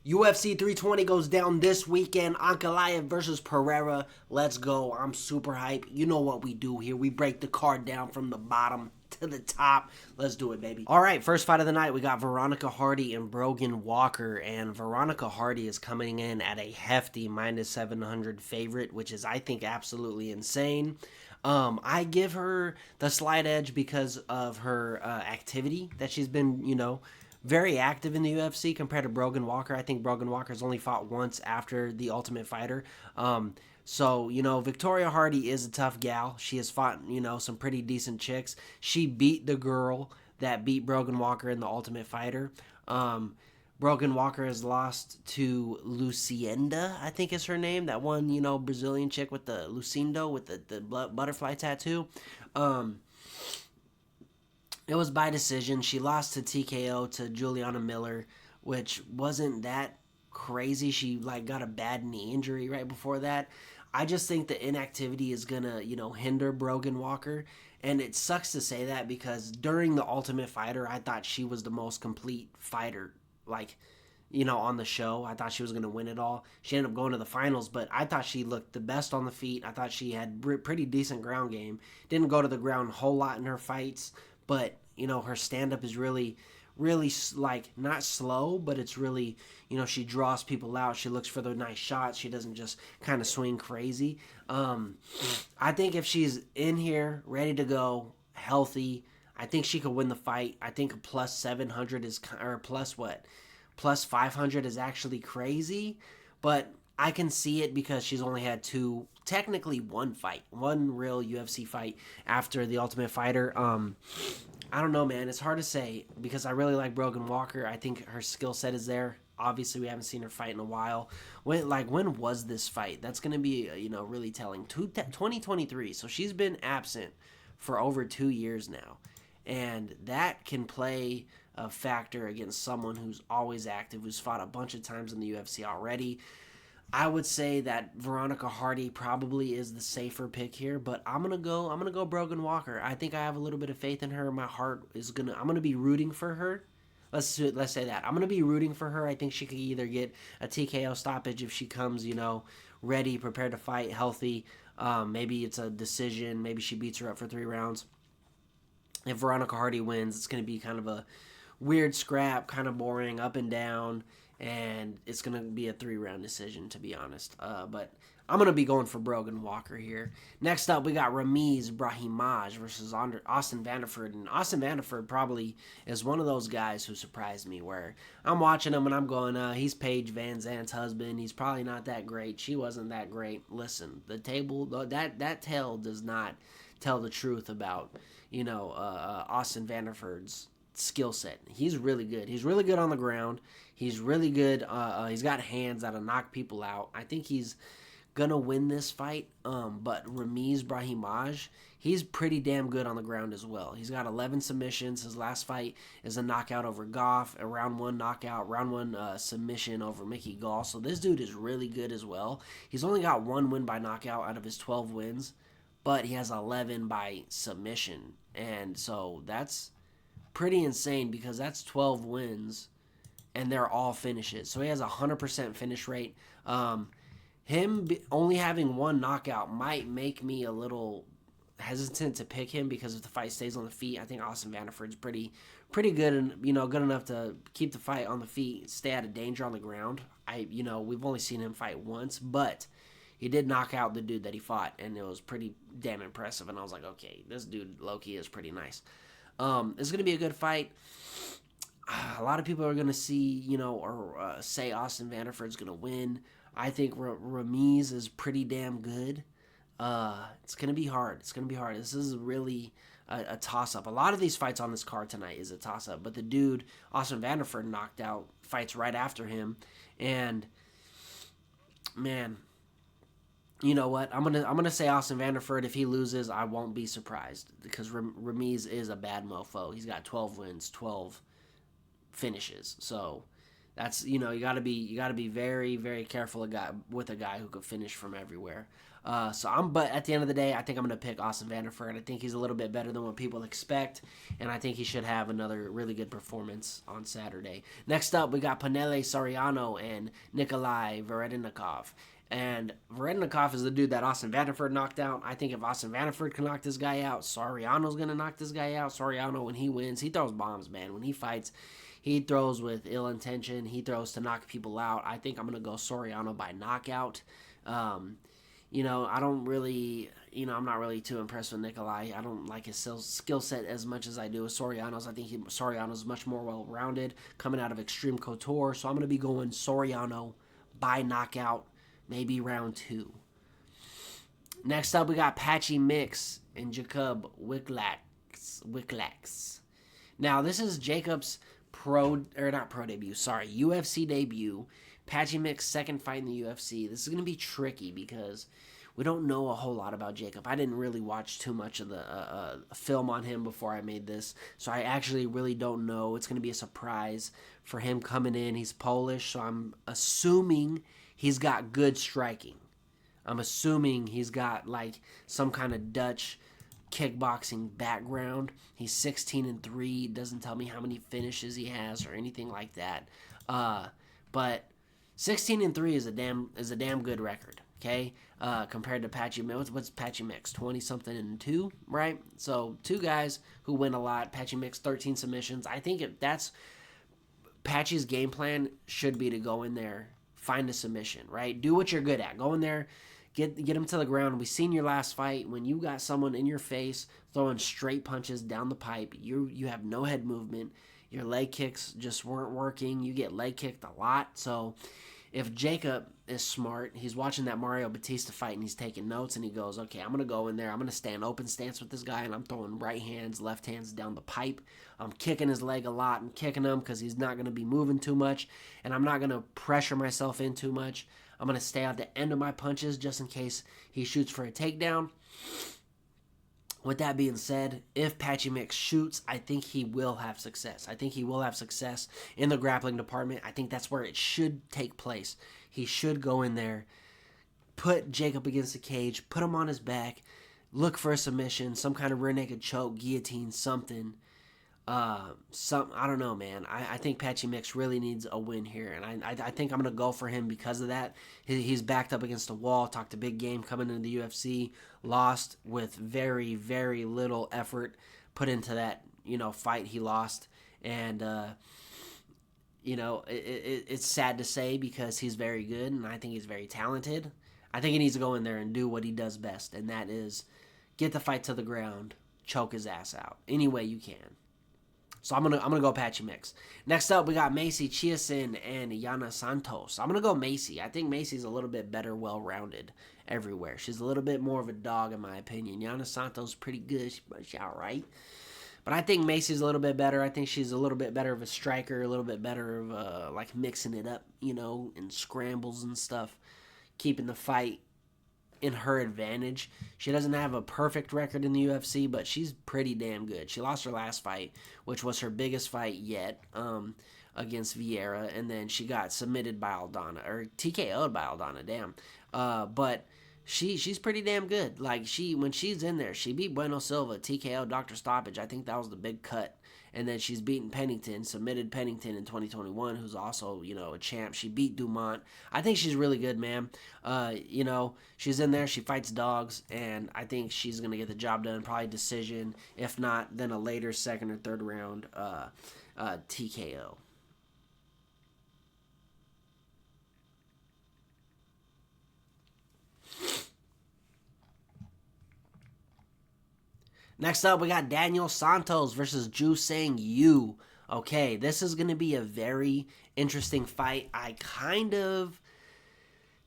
UFC 320 goes down this weekend. Ankalaev versus Pereira. Let's go. I'm super hyped. You know what we do here. We break the card down from the bottom to the top. Let's do it, baby. All right, first fight of the night, we got Veronica Hardy and Brogan Walker. And Veronica Hardy is coming in at a hefty -700 favorite, which is, I think, absolutely insane. I give her the slight edge because of her activity that she's been, very active in the UFC compared to Brogan Walker. I think Brogan Walker's only fought once after The Ultimate Fighter. Victoria Hardy is a tough gal. She has fought, some pretty decent chicks. She beat the girl that beat Brogan Walker in The Ultimate Fighter. Brogan Walker has lost to Lucinda, I think is her name. That one, Brazilian chick with the Lucindo with the butterfly tattoo. It was by decision. She lost to TKO to Juliana Miller, which wasn't that crazy. She got a bad knee injury right before that. I just think the inactivity is gonna, hinder Brogan Walker. And it sucks to say that because during the Ultimate Fighter, I thought she was the most complete fighter, on the show. I thought she was going to win it all. She ended up going to the finals, but I thought she looked the best on the feet. I thought she had pretty decent ground game. Didn't go to the ground a whole lot in her fights, but, her stand-up is really, really, not slow, but it's really, she draws people out. She looks for the nice shots. She doesn't just kind of swing crazy. I think if she's in here, ready to go, healthy, I think she could win the fight. I think a +700 is, or +500 is actually crazy, but I can see it because she's only had technically one real UFC fight after The Ultimate Fighter. I don't know, man. It's hard to say because I really like Brogan Walker. I think her skill set is there. Obviously, we haven't seen her fight in a while. When was this fight? That's going to be, really telling. 2023. So she's been absent for over 2 years now. And that can play a factor against someone who's always active, who's fought a bunch of times in the UFC already. I would say that Veronica Hardy probably is the safer pick here, but I'm gonna go Brogan Walker. I think I have a little bit of faith in her. My heart is I'm gonna be rooting for her. Let's say that. I'm gonna be rooting for her. I think she could either get a TKO stoppage if she comes, ready, prepared to fight, healthy. Maybe it's a decision. Maybe she beats her up for 3 rounds. If Veronica Hardy wins, it's gonna be kind of a weird scrap, kind of boring, up and down. And it's going to be a 3-round decision, to be honest. But I'm going to be going for Brogan Walker here. Next up, we got Ramiz Brahimaj versus Austin Vanderford. And Austin Vanderford probably is one of those guys who surprised me, where I'm watching him and I'm going, he's Paige Van Zandt's husband. He's probably not that great. She wasn't that great. Listen, that tale does not tell the truth about, Austin Vanderford's skill set. He's really good. He's really good on the ground. He's really good. He's got hands that'll knock people out. I think he's gonna win this fight. But Ramiz Brahimaj, he's pretty damn good on the ground as well. He's got 11 submissions. His last fight is a knockout over Goff, a round 1 knockout, round 1 submission over Mickey Gall. So this dude is really good as well. He's only got 1 win by knockout out of his 12 wins, but he has 11 by submission, and so that's pretty insane because that's 12 wins and they're all finishes. So he has a 100% finish rate. Only having 1 knockout might make me a little hesitant to pick him because if the fight stays on the feet, I think Austin Vanderford's pretty good and good enough to keep the fight on the feet, stay out of danger on the ground. We've only seen him fight once, but he did knock out the dude that he fought, and it was pretty damn impressive. And I was like, okay, this dude Loki is pretty nice. It's going to be a good fight. A lot of people are going to see, say Austin Vanderford's going to win. I think Ramiz is pretty damn good. It's going to be hard. This is really a toss-up. A lot of these fights on this card tonight is a toss-up. But the dude, Austin Vanderford, knocked out fights right after him. And, man, you know what? I'm gonna say Austin Vanderford. If he loses, I won't be surprised because Ramiz is a bad mofo. He's got 12 wins, 12 finishes. So That's, you know, you gotta be very, very careful with a guy who could finish from everywhere. But at the end of the day, I think I'm gonna pick Austin Vanderford. I think he's a little bit better than what people expect, and I think he should have another really good performance on Saturday. Next up, we got Panele Soriano and Nikolai Veredenikov. And Veredenikov is the dude that Austin Vanderford knocked out. I think if Austin Vanderford can knock this guy out, Soriano's gonna knock this guy out. Soriano, when he wins, he throws bombs, man. When he fights, he throws with ill intention. He throws to knock people out. I think I'm going to go Soriano by knockout. I don't really, I'm not really too impressed with Nikolai. I don't like his skill set as much as I do with Soriano's. I think Soriano's much more well-rounded, coming out of Extreme Couture. So I'm going to be going Soriano by knockout, maybe round 2. Next up, we got Patchy Mix and Jacob Wicklax. Now, this is Jacob's UFC debut. Patchy Mick's second fight in the UFC. This is going to be tricky because we don't know a whole lot about Jacob. I didn't really watch too much of the film on him before I made this, so I actually really don't know. It's going to be a surprise for him coming in. He's Polish, so I'm assuming he's got good striking. I'm assuming he's got like some kind of Dutch kickboxing background. He's 16-3. Doesn't tell me how many finishes he has or anything like that. But 16-3 is a damn good record. Okay, compared to Patchy Mix. What's Patchy Mix? 20-something-2, right? So 2 guys who win a lot. Patchy Mix 13 submissions. I think if that's Patchy's game plan should be to go in there, find a submission, right? Do what you're good at. Go in there. Get him to the ground. We seen your last fight when you got someone in your face throwing straight punches down the pipe. You have no head movement. Your leg kicks just weren't working. You get leg kicked a lot. So if Jacob is smart, he's watching that Mario Batista fight and he's taking notes and he goes, okay, I'm going to go in there. I'm going to stand open stance with this guy and I'm throwing right hands, left hands down the pipe. I'm kicking his leg a lot and kicking him because he's not going to be moving too much and I'm not going to pressure myself in too much. I'm going to stay at the end of my punches just in case he shoots for a takedown. With that being said, if Patchy Mix shoots, I think he will have success. I think he will have success in the grappling department. I think that's where it should take place. He should go in there, put Jacob against the cage, put him on his back, look for a submission, some kind of rear naked choke, guillotine, something. I don't know, man. I think Patchy Mix really needs a win here, and I think I'm gonna go for him because of that. He's backed up against a wall. Talked a big game coming into the UFC. Lost with very, very little effort put into that fight. He lost, and it's sad to say because he's very good and I think he's very talented. I think he needs to go in there and do what he does best, and that is get the fight to the ground, choke his ass out any way you can. So I'm gonna go Patchy Mix. Next up, we got Macy Chiasson and Yana Santos. I'm gonna go Macy. I think Macy's a little bit better, well-rounded everywhere. She's a little bit more of a dog, in my opinion. Yana Santos pretty good. She's all right. But I think Macy's a little bit better. I think she's a little bit better of a striker, a little bit better of like mixing it up, in scrambles and stuff, keeping the fight in her advantage. She doesn't have a perfect record in the UFC, but she's pretty damn good. She lost her last fight, which was her biggest fight yet, against Vieira, and then she got submitted by Aldana, or TKO'd by Aldana, damn. But she's pretty damn good. Like, when she's in there, she beat Bueno Silva, TKO, Dr. Stoppage. I think that was the big cut. And then she's beaten Pennington, submitted Pennington in 2021, who's also, a champ. She beat Dumont. I think she's really good, man. She's in there. She fights dogs, and I think she's going to get the job done. Probably decision. If not, then a later second or third round TKO. Next up, we got Daniel Santos versus Ju Sang Yu. Okay, this is going to be a very interesting fight.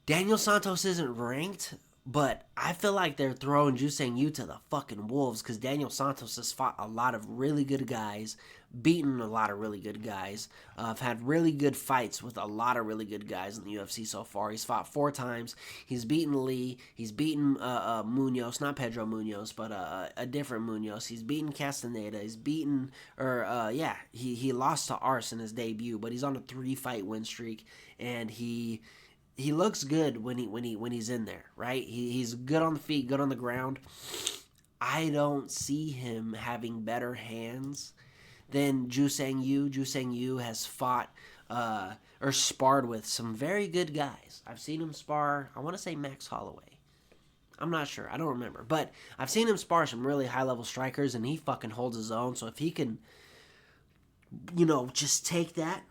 Daniel Santos isn't ranked, but I feel like they're throwing Ju Sang Yu to the fucking wolves because Daniel Santos has fought a lot of really good guys, beaten a lot of really good guys. I've had really good fights with a lot of really good guys in the UFC so far. He's fought 4 times. He's beaten Lee. He's beaten Munoz, not Pedro Munoz, but a different Munoz. He's beaten Castaneda. He's beaten, he lost to Arce in his debut, but he's on a 3-fight win streak, and he looks good when he's in there, right? He's good on the feet, good on the ground. I don't see him having better hands than Ju Sang Yu. Ju Sang Yu has fought or sparred with some very good guys. I've seen him spar, I want to say Max Holloway. I'm not sure. I don't remember. But I've seen him spar some really high-level strikers, and he fucking holds his own. So if he can, just take that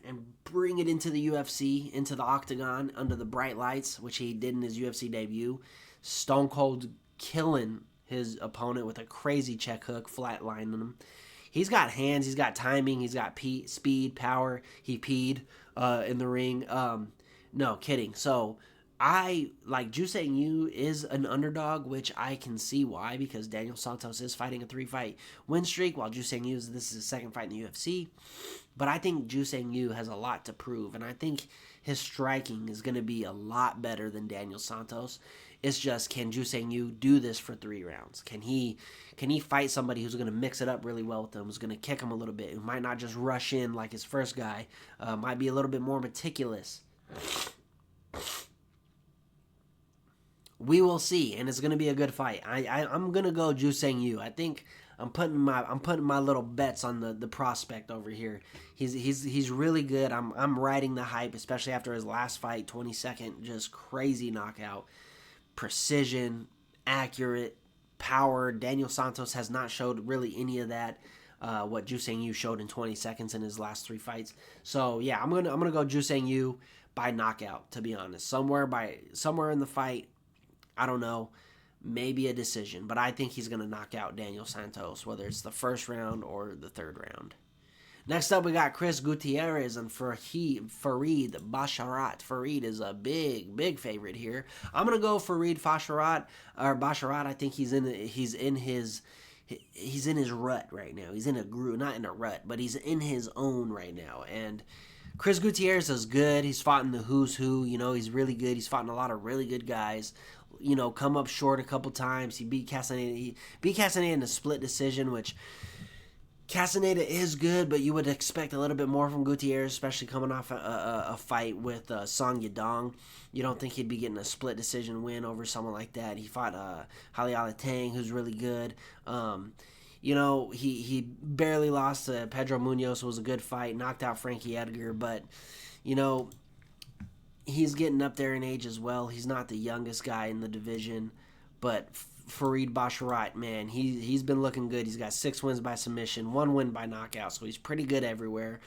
and bring it into the UFC, into the octagon, under the bright lights, which he did in his UFC debut, stone cold killing his opponent with a crazy check hook, flatlining him. He's got hands, he's got timing, he's got speed, power. He peed in the ring. No, kidding. So I like Ju Sang Yu is an underdog, which I can see why, because Daniel Santos is fighting a 3-fight win streak, while Ju Sang Yu this is his second fight in the UFC. But I think Ju Sang Yu has a lot to prove, and I think his striking is going to be a lot better than Daniel Santos. It's just, can Ju Sang Yu do this for 3 rounds? Can he fight somebody who's going to mix it up really well with him, who's going to kick him a little bit, who might not just rush in like his first guy, might be a little bit more meticulous? We will see, and it's going to be a good fight. I'm going to go Ju Sang Yu. I think I'm putting my little bets on the prospect over here. He's really good. I'm riding the hype, especially after his last fight, 22nd, just crazy knockout. Precision, accurate, power. Daniel Santos has not showed really any of that. What Ju Sang Yu showed in 20 seconds in his last 3 fights. So yeah, I'm gonna go Ju Sang Yu by knockout. To be honest, somewhere in the fight, I don't know, maybe a decision, but I think he's gonna knock out Daniel Santos, whether it's the first round or the 3rd round. Next up, we got Chris Gutierrez and Farid Basharat. Farid is a big favorite here. I'm gonna go Farid Basharat. I think he's in his rut right now. He's in a groove, not in a rut, but he's in his own right now. And Chris Gutierrez is good. He's fought in the who's who. He's really good. He's fought in a lot of really good guys. Come up short a couple times. He beat Castaneda. He beat Castaneda in a split decision, which Castaneda is good, but you would expect a little bit more from Gutierrez, especially coming off a fight with Song Yadong. You don't think he'd be getting a split decision win over someone like that. He fought Haliala Tang, who's really good. He barely lost to Pedro Munoz. It was a good fight. Knocked out Frankie Edgar, but, he's getting up there in age as well. He's not the youngest guy in the division, but Farid Basharat, man, he's been looking good. He's got 6 wins by submission, 1 win by knockout, so he's pretty good everywhere.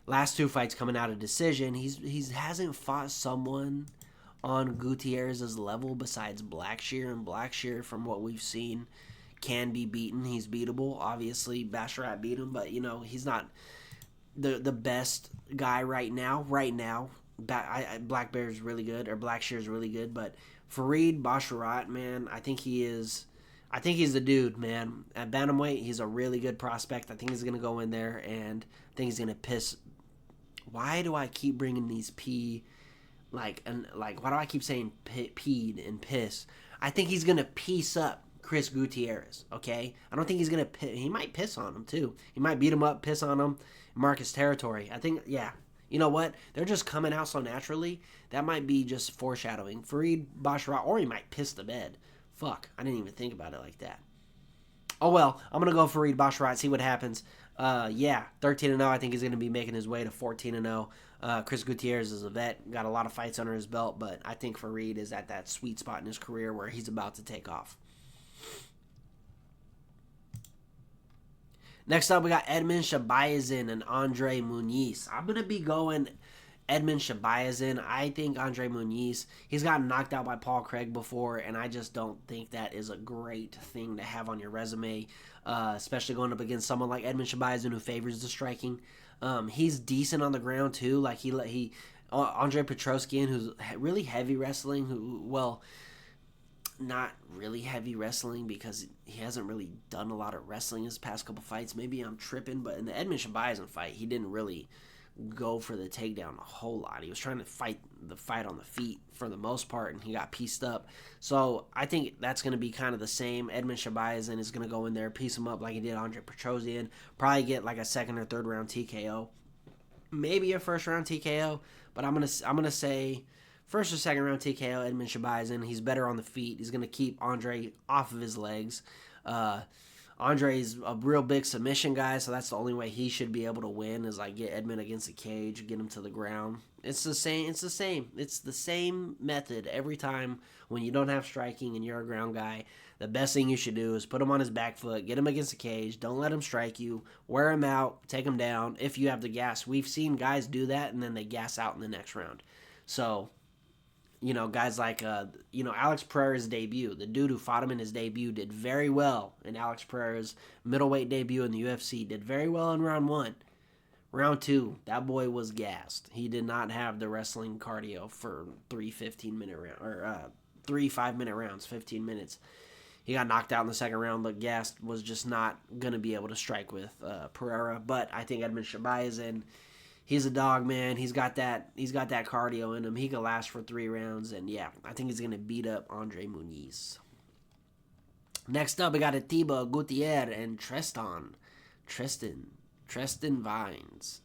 Last 2 fights coming out of decision. He hasn't fought someone on Gutierrez's level besides Blackshear, and Blackshear, from what we've seen, can be beaten. He's beatable. Obviously, Basharat beat him, but he's not the best guy right now. Black Bear's really good, or Blackshear's really good, but Farid Basharat, man, I think he's the dude, man. At bantamweight, he's a really good prospect. I think he's gonna go in there, and I think he's gonna piss. Why do I keep bringing these why do I keep saying peed and piss? I think he's gonna piece up Chris Gutierrez. Okay, I don't think he's gonna. He might piss on him too. He might beat him up, piss on him, mark his territory. I think, yeah. You know what? They're just coming out so naturally. That might be just foreshadowing. Farid Basharat, or he might piss the bed. Fuck, I didn't even think about it like that. Oh well, I'm going to go Farid Basharat, see what happens. 13-0. I think he's going to be making his way to 14-0. Chris Gutierrez is a vet, got a lot of fights under his belt, but I think Farid is at that sweet spot in his career where he's about to take off. Next up, we got Edmund Shabayazin and Andre Muniz. I'm going to be going Edmund Shabayazin. I think Andre Muniz, he's gotten knocked out by Paul Craig before, and I just don't think that is a great thing to have on your resume, especially going up against someone like Edmund Shabayazin who favors the striking. He's decent on the ground, too. Like, Andre Petrosyan, who's really heavy wrestling, not really heavy wrestling because he hasn't really done a lot of wrestling his past couple fights. Maybe I'm tripping, but in the Edmund Shabazian fight, he didn't really go for the takedown a whole lot. He was trying to fight the fight on the feet for the most part, and he got pieced up. So I think that's going to be kind of the same. Edmund Shabazian is going to go in there, piece him up like he did Andre Petrosian, probably get like a second or third round TKO, maybe a first round TKO, but I'm gonna say first or second round TKO. Edmund Shabazian, he's better on the feet. He's gonna keep Andre off of his legs. Andre's a real big submission guy, so that's the only way he should be able to win is like get Edmund against the cage, get him to the ground. It's the same method every time when you don't have striking and you're a ground guy. The best thing you should do is put him on his back foot, get him against the cage, don't let him strike you, wear him out, take him down if you have the gas. We've seen guys do that and then they gas out in the next round. So, guys like, Alex Pereira's debut. The dude who fought him in his debut did very well in Alex Pereira's middleweight debut in the UFC. Did very well in round 1. Round 2, that boy was gassed. He did not have the wrestling cardio for 3 15-minute rounds, or 3 5-minute rounds, 15 minutes. He got knocked out in the second round, but gassed, was just not going to be able to strike with Pereira. But I think Edmund Shabazian, he's a dog, man. He's got that cardio in him. He can last for 3 rounds, and yeah, I think he's going to beat up Andre Muniz. Next up, we got Atiba Gutierrez and Tristan Vines.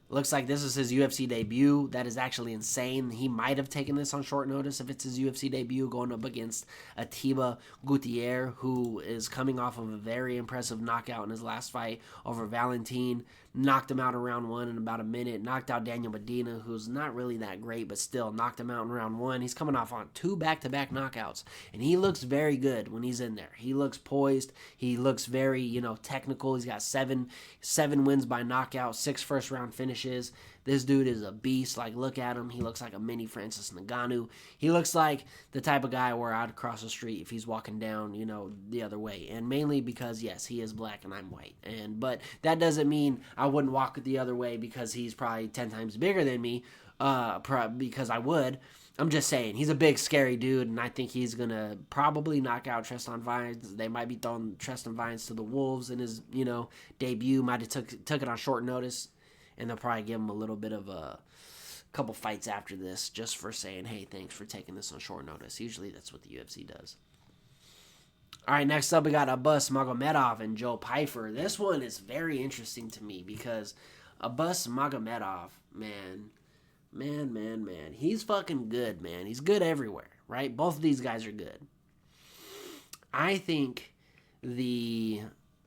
Looks like this is his UFC debut. That is actually insane. He might have taken this on short notice if it's his UFC debut, going up against Atiba Gutierrez, who is coming off of a very impressive knockout in his last fight over Valentin. Knocked him out in round 1 in about a minute. Knocked out Daniel Medina, who's not really that great, but still knocked him out in round 1. He's coming off on 2 back-to-back knockouts, and he looks very good when he's in there. He looks poised. He looks very, technical. He's got seven wins by knockout, 6 first-round finishes. This dude is a beast. Like, look at him. He looks like a mini Francis Ngannou. He looks like the type of guy where I'd cross the street if he's walking down, the other way. And mainly because, yes, he is black and I'm white. But that doesn't mean I wouldn't walk the other way because he's probably 10 times bigger than me, because I would. I'm just saying, he's a big, scary dude, and I think he's going to probably knock out Tristan Vines. They might be throwing Tristan Vines to the Wolves in his, debut. Might have took it on short notice. And they'll probably give him a little bit of a couple fights after this just for saying, hey, thanks for taking this on short notice. Usually that's what the UFC does. All right, next up we got Abbas Magomedov and Joe Pyfer. This one is very interesting to me because Abbas Magomedov, man, he's fucking good, man. He's good everywhere, right? Both of these guys are good. I think the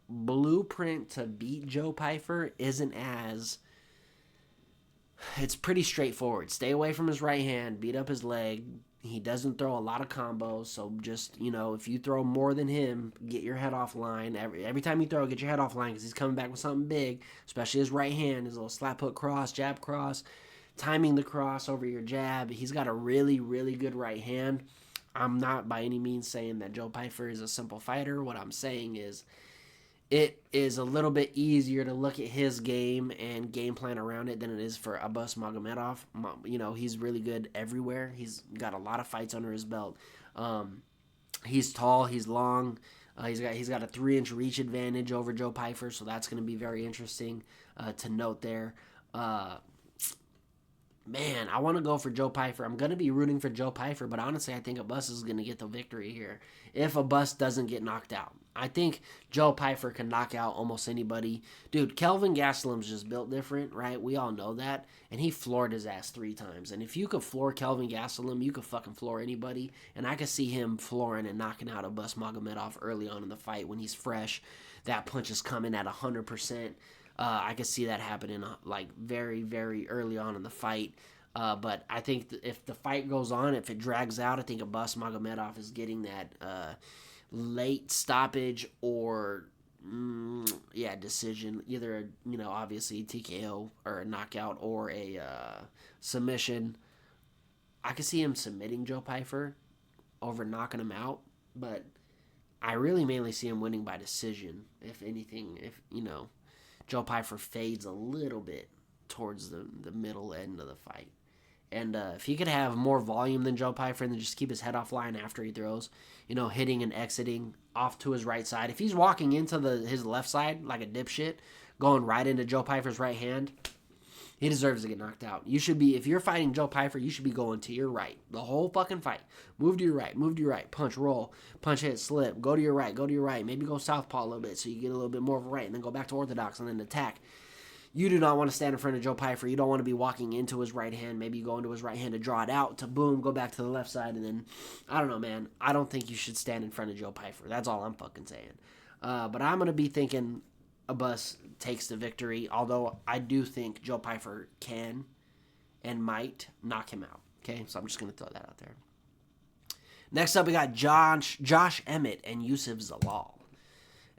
blueprint to beat Joe Pyfer isn't as... It's pretty straightforward. Stay away from his right hand, beat up his leg. He doesn't throw a lot of combos, so just, if you throw more than him, get your head offline. Every time you throw, get your head offline because he's coming back with something big, especially his right hand, his little slap hook cross, jab cross, timing the cross over your jab. He's got a really, really good right hand. I'm not by any means saying that Joe Pyfer is a simple fighter. What I'm saying is it is a little bit easier to look at his game and game plan around it than it is for Abbas Magomedov. He's really good everywhere. He's got a lot of fights under his belt. He's tall. He's long. He's got a 3-inch reach advantage over Joe Pyfer, so that's going to be very interesting to note there. Man, I want to go for Joe Pyfer. I'm going to be rooting for Joe Pyfer, but honestly, I think Abbas is going to get the victory here if Abbas doesn't get knocked out. I think Joe Pyfer can knock out almost anybody. Dude, Kelvin Gastelum's just built different, right? We all know that. And he floored his ass 3 times. And if you could floor Kelvin Gastelum, you could fucking floor anybody. And I could see him flooring and knocking out Abbas Magomedov early on in the fight when he's fresh. That punch is coming at 100%. I could see that happening very, very early on in the fight. But I think if the fight goes on, if it drags out, I think Abbas Magomedov is getting that late stoppage or decision. Either obviously TKO or a knockout or a submission. I could see him submitting Joe Pyfer over knocking him out, but I really mainly see him winning by decision. If anything, Joe Pyfer fades a little bit towards the middle end of the fight. And if he could have more volume than Joe Pyfer and then just keep his head offline after he throws, hitting and exiting off to his right side. If he's walking into his left side like a dipshit, going right into Joe Pyfer's right hand, he deserves to get knocked out. You should be, if you're fighting Joe Pyfer, you should be going to your right. The whole fucking fight. Move to your right, punch, roll, punch, hit, slip, go to your right. Maybe go southpaw a little bit so you get a little bit more of a right, and then go back to orthodox and then attack. You do not want to stand in front of Joe Pyfer. You don't want to be walking into his right hand. Maybe you go into his right hand to draw it out, to boom, go back to the left side, and then, I don't know, man. I don't think you should stand in front of Joe Pyfer. That's all I'm fucking saying. But I'm going to be thinking Abbas takes the victory, although I do think Joe Pyfer can and might knock him out. Okay, so I'm just going to throw that out there. Next up, we got Josh Emmett and Yusuf Zalal.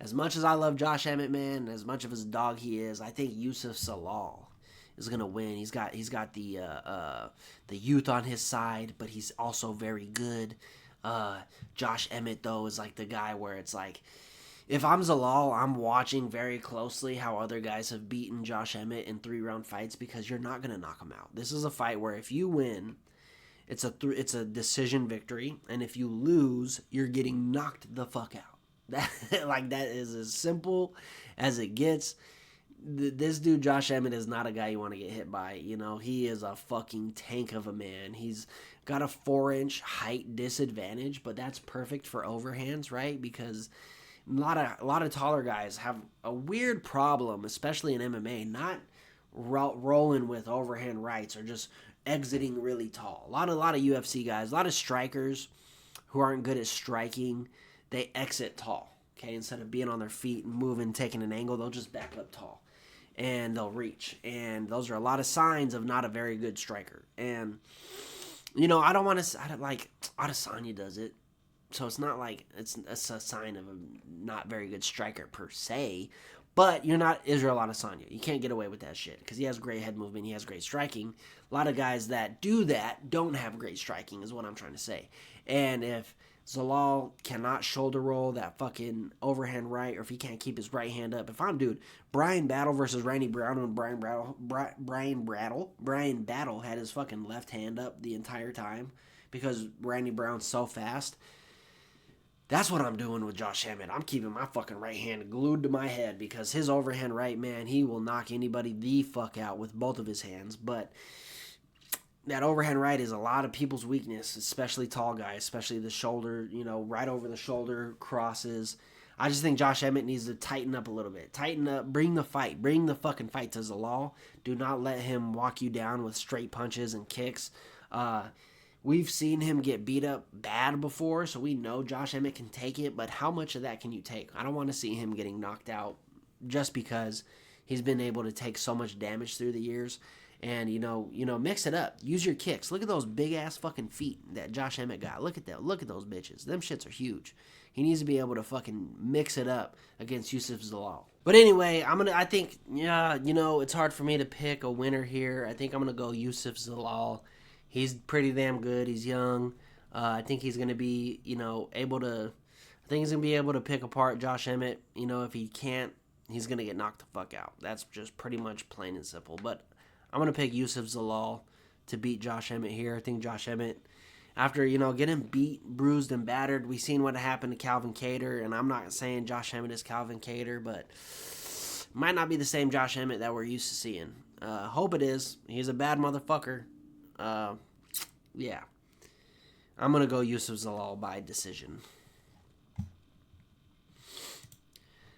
As much as I love Josh Emmett, man, as much of his dog he is, I think Yusuf Zalal is gonna win. He's got the youth on his side, but he's also very good. Josh Emmett though is like the guy where it's like, if I'm Zalal, I'm watching very closely how other guys have beaten Josh Emmett in 3-round fights, because you're not gonna knock him out. This is a fight where if you win, it's a decision victory, and if you lose, you're getting knocked the fuck out. That is as simple as it gets. This dude, Josh Emmett, is not a guy you want to get hit by. He is a fucking tank of a man. He's got a 4-inch height disadvantage, but that's perfect for overhands, right? Because a lot of taller guys have a weird problem, especially in MMA, not rolling with overhand rights or just exiting really tall. A lot of UFC guys, a lot of strikers who aren't good at striking, they exit tall, okay? Instead of being on their feet and moving, taking an angle, they'll just back up tall, and they'll reach. And those are a lot of signs of not a very good striker. And, I don't want to, like, Adesanya does it, so it's not like it's a sign of a not very good striker per se, but you're not Israel Adesanya. You can't get away with that shit, because he has great head movement, he has great striking. A lot of guys that do that don't have great striking, is what I'm trying to say. And if Zalal cannot shoulder roll that fucking overhand right, or if he can't keep his right hand up. If I'm, Brian Battle versus Randy Brown, when Brian Battle had his fucking left hand up the entire time because Randy Brown's so fast. That's what I'm doing with Josh Emmett. I'm keeping my fucking right hand glued to my head, because his overhand right, man, he will knock anybody the fuck out with both of his hands. But that overhand right is a lot of people's weakness, especially tall guys, especially the shoulder, right over the shoulder crosses. I just think Josh Emmett needs to tighten up a little bit. Tighten up, bring the fucking fight to Zalal. Do not let him walk you down with straight punches and kicks. We've seen him get beat up bad before, so we know Josh Emmett can take it, but how much of that can you take? I don't want to see him getting knocked out just because he's been able to take so much damage through the years. And, mix it up. Use your kicks. Look at those big-ass fucking feet that Josh Emmett got. Look at that. Look at those bitches. Them shits are huge. He needs to be able to fucking mix it up against Yusuf Zalal. But anyway, I think, it's hard for me to pick a winner here. I think I'm going to go Yusuf Zalal. He's pretty damn good. He's young. I think he's going to be, able to pick apart Josh Emmett. If he can't, he's going to get knocked the fuck out. That's just pretty much plain and simple. But I'm going to pick Yusuf Zalal to beat Josh Emmett here. I think Josh Emmett, after, getting beat, bruised, and battered, we've seen what happened to Calvin Kattar, and I'm not saying Josh Emmett is Calvin Kattar, but might not be the same Josh Emmett that we're used to seeing. Hope it is. He's a bad motherfucker. Yeah. I'm going to go Yusuf Zalal by decision.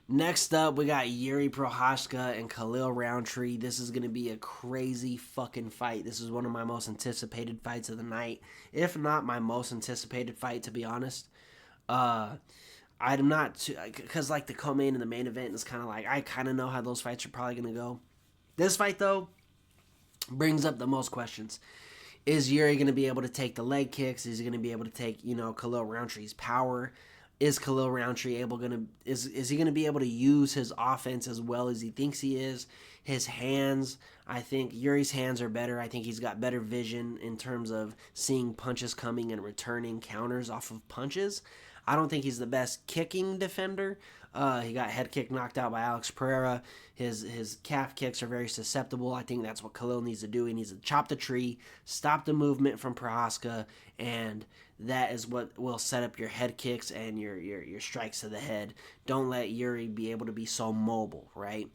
Next up, we got Yuri Prochazka and Khalil Roundtree. This is going to be a crazy fucking fight. This is one of my most anticipated fights of the night, if not my most anticipated fight, to be honest. I'm not, because like the co-main and the main event is kind of like, I kind of know how those fights are probably going to go. This fight, though, brings up the most questions. Is Yuri going to be able to take the leg kicks? Is he going to be able to take, Khalil Rountree's power? Is Khalil Roundtree is he going to be able to use his offense as well as he thinks he is? His hands, I think Yuri's hands are better. I think he's got better vision in terms of seeing punches coming and returning counters off of punches. I don't think he's the best kicking defender. He got head kick knocked out by Alex Pereira. His calf kicks are very susceptible. I think that's what Khalil needs to do. He needs to chop the tree, stop the movement from Prohaska, and that is what will set up your head kicks and your strikes to the head. Don't let Yuri be able to be so mobile, right?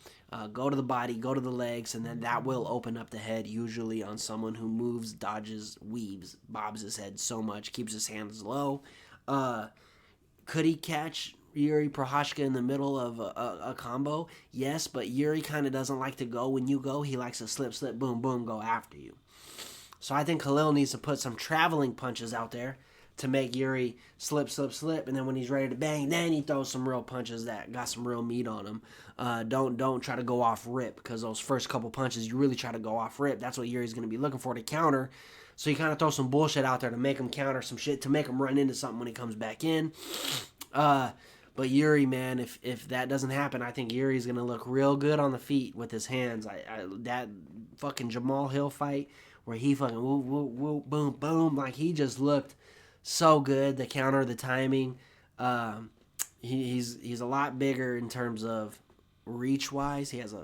Go to the body, go to the legs, and then that will open up the head, usually on someone who moves, dodges, weaves, bobs his head so much, keeps his hands low. Could he catch Yuri Prohaska in the middle of a combo? Yes, but Yuri kind of doesn't like to go when you go. He likes to slip, boom, boom, go after you. So I think Khalil needs to put some traveling punches out there to make Yuri slip, and then when he's ready to bang, then he throws some real punches that got some real meat on him. Don't try to go off rip, because those first couple punches, you really try to go off rip. That's what Yuri's going to be looking for to counter. So you kind of throw some bullshit out there to make him counter some shit, to make him run into something when he comes back in. But Yuri, man, if that doesn't happen, I think Yuri's going to look real good on the feet with his hands. That fucking Jamal Hill fight where he fucking woo, woo, woo, boom, boom, like he just looked so good. The counter, the timing. He's a lot bigger in terms of reach wise. He has a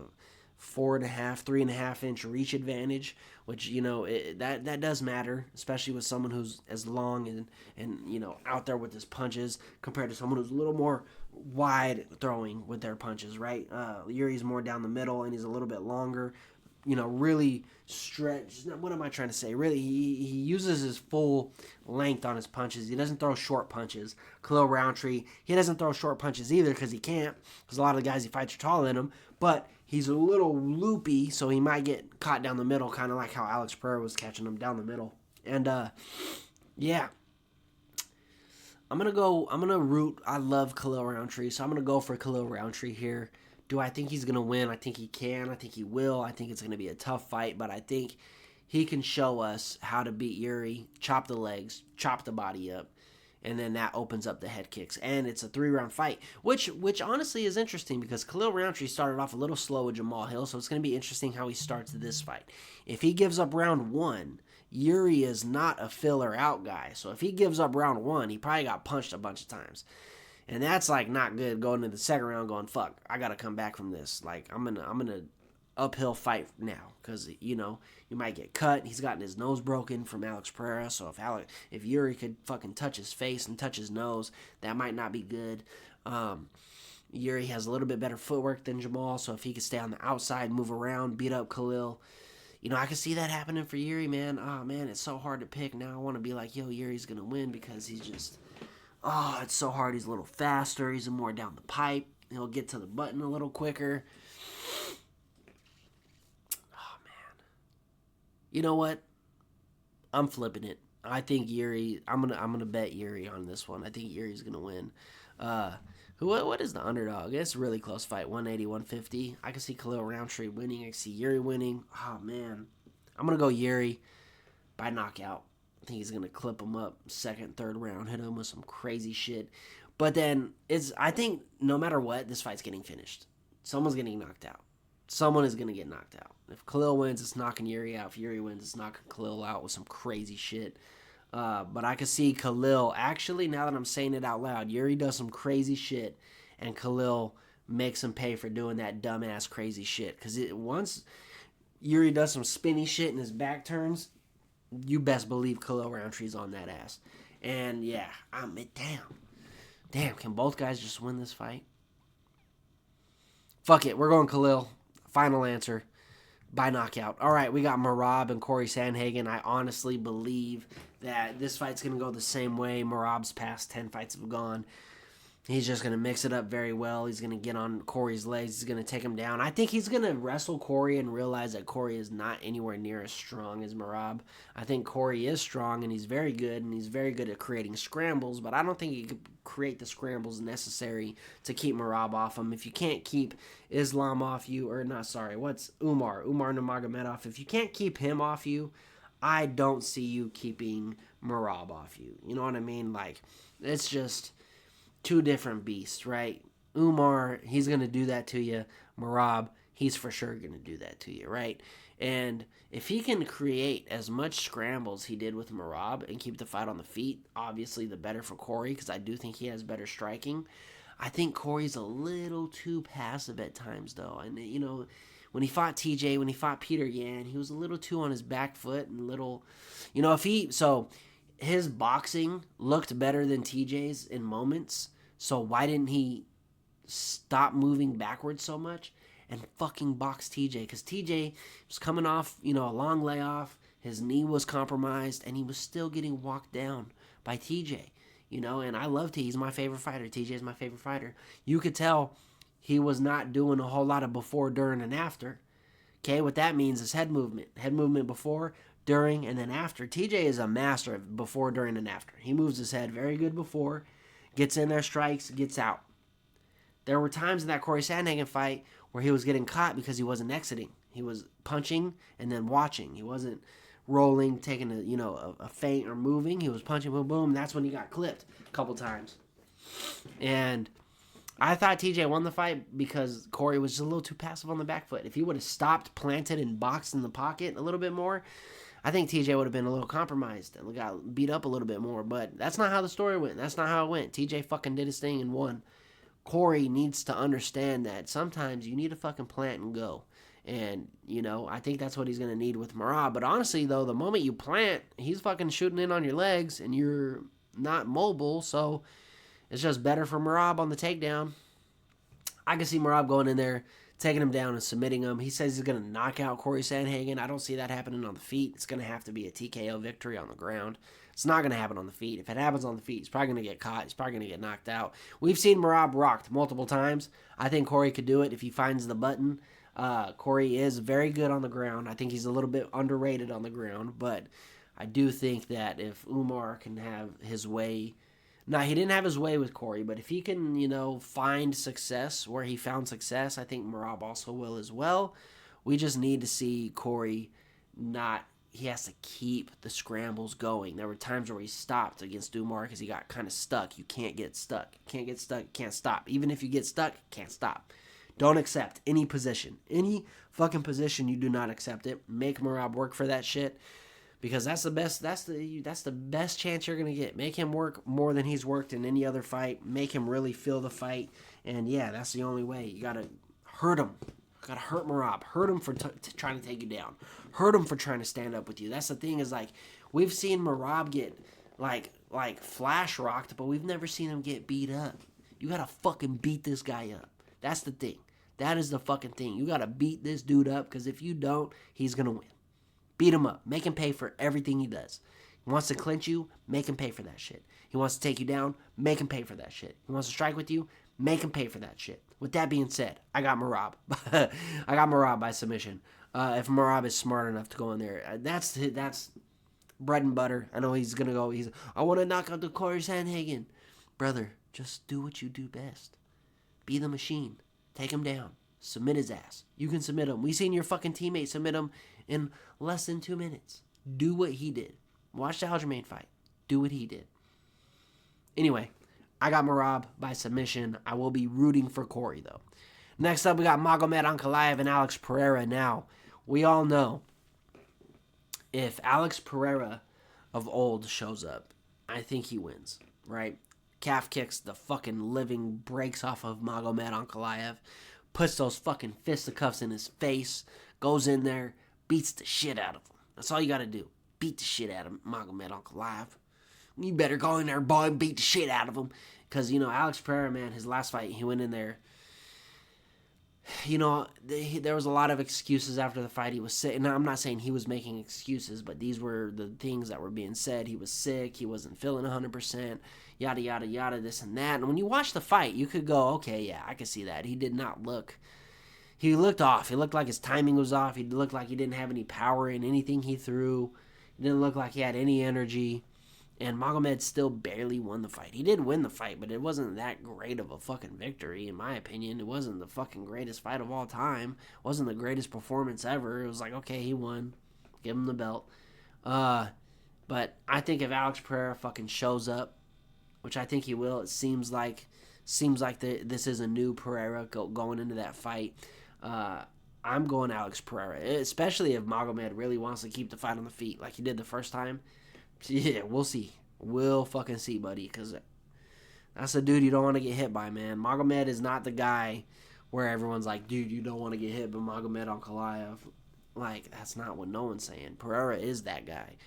3.5 inch reach advantage, which that does matter, especially with someone who's as long and out there with his punches compared to someone who's a little more wide throwing with their punches, right? Yuri's more down the middle and he's a little bit longer. Really stretch. What am I trying to say? Really, he uses his full length on his punches. He doesn't throw short punches. Khalil Roundtree, he doesn't throw short punches either because he can't. Because a lot of the guys he fights are taller than him. But he's a little loopy, so he might get caught down the middle, kind of like how Alex Pereira was catching him down the middle. And yeah, I'm gonna root. I love Khalil Roundtree, so I'm gonna go for Khalil Roundtree here. Do I think he's going to win? I think he can. I think he will. I think it's going to be a tough fight, but I think he can show us how to beat Yuri, chop the legs, chop the body up, and then that opens up the head kicks. And it's a 3-round fight, which honestly is interesting because Khalil Roundtree started off a little slow with Jamal Hill, so it's going to be interesting how he starts this fight. If he gives up round 1, Yuri is not a filler out guy. So if he gives up round 1, he probably got punched a bunch of times. And that's like not good going into the second round going, fuck, I got to come back from this. Like I'm going to uphill fight now because, you might get cut. He's gotten his nose broken from Alex Pereira. So if Yuri could fucking touch his face and touch his nose, that might not be good. Yuri has a little bit better footwork than Jamal. So if he could stay on the outside, move around, beat up Khalil, I could see that happening for Yuri, man. Oh, man, it's so hard to pick. Now I want to be like, yo, Yuri's going to win because he's just... Oh, it's so hard. He's a little faster. He's more down the pipe. He'll get to the button a little quicker. Oh, man. You know what? I'm flipping it. I think Yuri... I'm gonna bet Yuri on this one. I think Yuri's going to win. What is the underdog? It's a really close fight. 180, 150. I can see Khalil Roundtree winning. I can see Yuri winning. Oh, man. I'm going to go Yuri by knockout. I think he's going to clip him up second, third round, hit him with some crazy shit. But then, I think no matter what, this fight's getting finished. Someone's getting knocked out. Someone is going to get knocked out. If Khalil wins, it's knocking Yuri out. If Yuri wins, it's knocking Khalil out with some crazy shit. But I could see Khalil, actually, now that I'm saying it out loud, Yuri does some crazy shit, and Khalil makes him pay for doing that dumbass crazy shit. Because once Yuri does some spinny shit and his back turns, you best believe Khalil Roundtree's on that ass. And yeah, damn, can both guys just win this fight? Fuck it, we're going Khalil. Final answer, by knockout. All right, we got Merab and Corey Sandhagen. I honestly believe that this fight's going to go the same way Merab's past 10 fights have gone. He's just going to mix it up very well. He's going to get on Corey's legs. He's going to take him down. I think he's going to wrestle Corey and realize that Corey is not anywhere near as strong as Merab. I think Corey is strong, and he's very good at creating scrambles, but I don't think he could create the scrambles necessary to keep Merab off him. If you can't keep Umar Nurmagomedov, if you can't keep him off you, I don't see you keeping Merab off you. You know what I mean? Like, it's just... two different beasts, right? Umar, he's going to do that to you. Merab, he's for sure going to do that to you, right? And if he can create as much scrambles he did with Merab and keep the fight on the feet, obviously the better for Corey, because I do think he has better striking. I think Corey's a little too passive at times, though. And, when he fought TJ, when he fought Peter Yan, he was a little too on his back foot and little, so his boxing looked better than TJ's in moments. So why didn't he stop moving backwards so much and fucking box TJ? Because TJ was coming off, a long layoff. His knee was compromised, and he was still getting walked down by TJ. And I love T. He's my favorite fighter. TJ is my favorite fighter. You could tell he was not doing a whole lot of before, during, and after. Okay, what that means is head movement. Head movement before, during, and then after. TJ is a master of before, during, and after. He moves his head very good before, gets in there, strikes, gets out. There were times in that Corey Sandhagen fight where he was getting caught because he wasn't exiting. He was punching and then watching. He wasn't rolling, taking a feint or moving. He was punching, boom, boom. That's when he got clipped a couple times. And I thought TJ won the fight because Corey was just a little too passive on the back foot. If he would have stopped, planted, and boxed in the pocket a little bit more, I think TJ would have been a little compromised and got beat up a little bit more. But that's not how the story went. That's not how it went. TJ fucking did his thing and won. Corey needs to understand that sometimes you need to fucking plant and go. And, I think that's what he's going to need with Merab. But honestly, though, the moment you plant, he's fucking shooting in on your legs and you're not mobile. So it's just better for Merab on the takedown. I can see Merab going in there, taking him down and submitting him. He says he's going to knock out Corey Sandhagen. I don't see that happening on the feet. It's going to have to be a TKO victory on the ground. It's not going to happen on the feet. If it happens on the feet, he's probably going to get caught. He's probably going to get knocked out. We've seen Merab rocked multiple times. I think Corey could do it if he finds the button. Corey is very good on the ground. I think he's a little bit underrated on the ground, but I do think that if Umar can have his way, now he didn't have his way with Corey, but if he can, find success where he found success, I think Merab also will as well. We just need to see Corey he has to keep the scrambles going. There were times where he stopped against Umar because he got kind of stuck. You can't get stuck. Can't stop. Even if you get stuck, can't stop. Don't accept any position. Any fucking position, you do not accept it. Make Merab work for that shit. Because that's the best chance you're gonna get. Make him work more than he's worked in any other fight. Make him really feel the fight. And yeah, that's the only way. You gotta hurt him. You gotta hurt Merab. Hurt him for trying to take you down. Hurt him for trying to stand up with you. That's the thing is we've seen Merab get like flash rocked, but we've never seen him get beat up. You gotta fucking beat this guy up. That's the thing. That is the fucking thing. You gotta beat this dude up because if you don't, he's gonna win. Beat him up. Make him pay for everything he does. He wants to clinch you, make him pay for that shit. He wants to take you down, make him pay for that shit. He wants to strike with you, make him pay for that shit. With that being said, I got Merab. I got Merab by submission. If Merab is smart enough to go in there, that's bread and butter. I know he's gonna go. I want to knock out the Corey Sandhagen, brother. Just do what you do best. Be the machine. Take him down. Submit his ass. You can submit him. We seen your fucking teammate submit him in less than 2 minutes. Do what he did. Watch the Aljamain fight. Do what he did. Anyway, I got Merab by submission. I will be rooting for Corey, though. Next up, we got Magomed Ankalaev and Alex Pereira. Now, we all know if Alex Pereira of old shows up, I think he wins, right? Calf kicks the fucking living breaks off of Magomed Ankalaev, puts those fucking fisticuffs in his face, goes in there, beats the shit out of him. That's all you gotta do. Beat the shit out of Magomed Ankalaev. You better go in there, boy, and beat the shit out of him. Because, Alex Pereira, man, his last fight, he went in there. There was a lot of excuses after the fight. He was sick. And I'm not saying he was making excuses, but these were the things that were being said. He was sick. He wasn't feeling 100%. Yada, yada, yada, this and that. And when you watch the fight, you could go, okay, yeah, I could see that. He did not look... He looked off. He looked like his timing was off. He looked like he didn't have any power in anything he threw. He didn't look like he had any energy. And Magomed still barely won the fight. He did win the fight, but it wasn't that great of a fucking victory, in my opinion. It wasn't the fucking greatest fight of all time. It wasn't the greatest performance ever. It was like, okay, he won. Give him the belt. But I think if Alex Pereira fucking shows up, which I think he will, it seems like this is a new Pereira going into that fight. I I'm going Alex Pereira, especially if Magomed really wants to keep the fight on the feet like he did the first time. Yeah, we'll see. We'll fucking see, buddy, because that's a dude you don't want to get hit by, man. Magomed is not the guy where everyone's like, dude, you don't want to get hit by Magomed Ankalaev. Like, that's not what no one's saying. Pereira is that guy.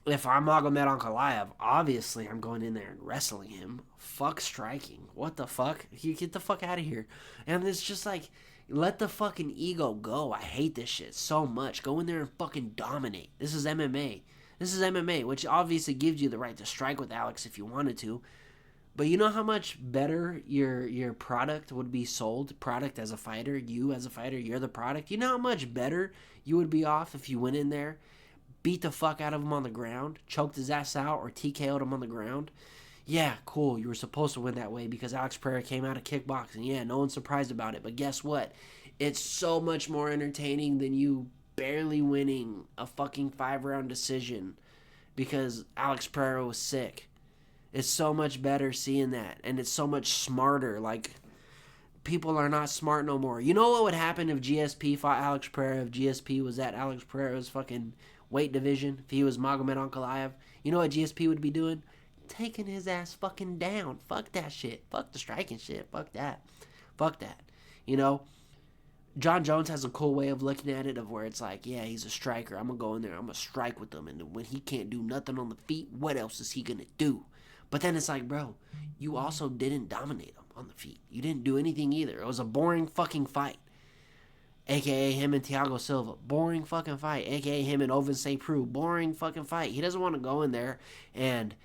If I'm Magomed Ankalaev, obviously I'm going in there and wrestling him. Fuck striking. What the fuck? You get the fuck out of here. And it's just like, let the fucking ego go. I hate this shit so much. Go in there and fucking dominate. This is MMA. This is MMA, which obviously gives you the right to strike with Alex if you wanted to. But you know how much better your product would be sold? Product as a fighter, you as a fighter, you're the product. You know how much better you would be off if you went in there, beat the fuck out of him on the ground, choked his ass out, or TKO'd him on the ground? Yeah, cool, you were supposed to win that way because Alex Pereira came out of kickboxing. Yeah, no one's surprised about it. But guess what? It's so much more entertaining than you barely winning a fucking 5-round decision because Alex Pereira was sick. It's so much better seeing that, and it's so much smarter. Like, people are not smart no more. You know what would happen if GSP fought Alex Pereira, if GSP was at Alex Pereira's fucking weight division, if he was Magomed Ankalaev? You know what GSP would be doing? Taking his ass fucking down. Fuck that shit. Fuck the striking shit. Fuck that. Fuck that. You know? John Jones has a cool way of looking at it, of where it's like, yeah, he's a striker. I'm going to go in there. I'm going to strike with him. And when he can't do nothing on the feet, what else is he going to do? But then it's like, bro, you also didn't dominate him on the feet. You didn't do anything either. It was a boring fucking fight. A.K.A. him and Thiago Silva. Boring fucking fight. A.K.A. him and Ovince St. Preux. Boring fucking fight. He doesn't want to go in there and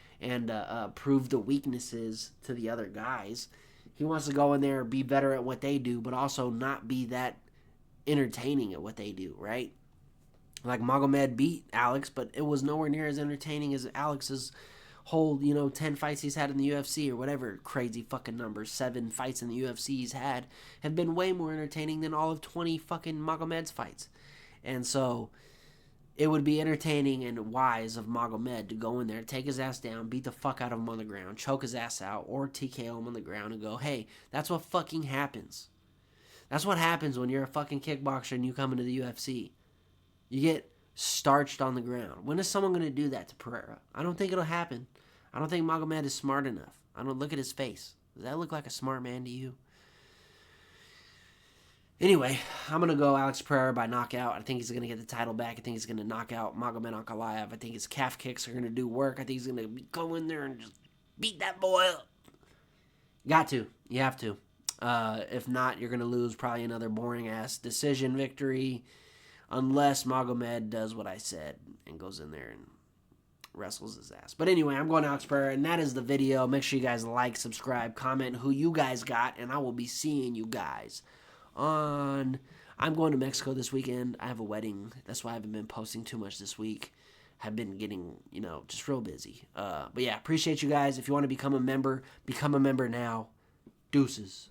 prove the weaknesses to the other guys. He wants to go in there and be better at what they do, but also not be that entertaining at what they do, right? Like, Magomed beat Alex, but it was nowhere near as entertaining as Alex's whole, 10 fights he's had in the UFC, or whatever crazy fucking numbers, 7 fights in the UFC he's had, have been way more entertaining than all of 20 fucking Magomed's fights. And so it would be entertaining and wise of Magomed to go in there, take his ass down, beat the fuck out of him on the ground, choke his ass out, or TKO him on the ground and go, hey, that's what fucking happens. That's what happens when you're a fucking kickboxer and you come into the UFC. You get starched on the ground. When is someone going to do that to Pereira? I don't think it'll happen. I don't think Magomed is smart enough. I don't look at his face. Does that look like a smart man to you? Anyway, I'm going to go Alex Pereira by knockout. I think he's going to get the title back. I think he's going to knock out Magomed Ankalaev. I think his calf kicks are going to do work. I think he's going to go in there and just beat that boy up. Got to. You have to. If not, you're going to lose probably another boring-ass decision victory, unless Magomed does what I said and goes in there and wrestles his ass. But anyway, I'm going Alex Pereira, and that is the video. Make sure you guys like, subscribe, comment who you guys got, and I will be seeing you guys on... I'm going to Mexico this weekend. I have a wedding. That's why I haven't been posting too much this week. I've been getting, just real busy. But yeah, appreciate you guys. If you want to become a member now. Deuces.